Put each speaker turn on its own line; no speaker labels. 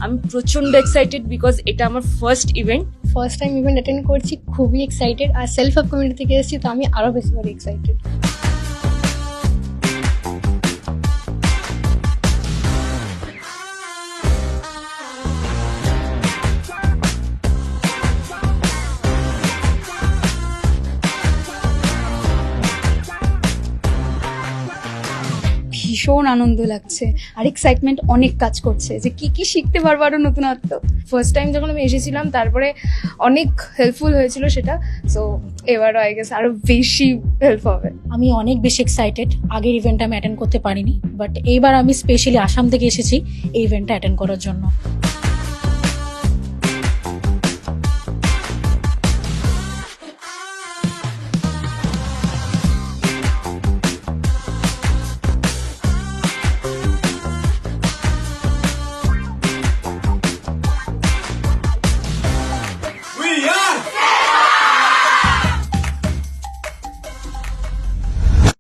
আমি প্রচন্ড excited because এটা আমার first event.
First time event attend করছি, খুবই এক্সাইটেড। আর সেলফ হেল্প কমিউনিটি থেকে এসেছি, তো আমি আরও বেশি করে এক্সাইটেড।
ভীষণ আনন্দ লাগছে আর এক্সাইটমেন্ট অনেক কাজ করছে যে কি কি শিখতে পারবো আরো নতুনত্ব।
ফার্স্ট টাইম যখন আমি এসেছিলাম তারপরে অনেক হেল্পফুল হয়েছিল সেটা, সো এবারও আই গেস আরো বেশি হেল্প হবে।
আমি অনেক বেশি এক্সাইটেড। আগের ইভেন্ট আমি অ্যাটেন্ড করতে পারিনি, বাট এইবার আমি স্পেশালি আসাম থেকে এসেছি এই ইভেন্টটা অ্যাটেন্ড করার জন্য।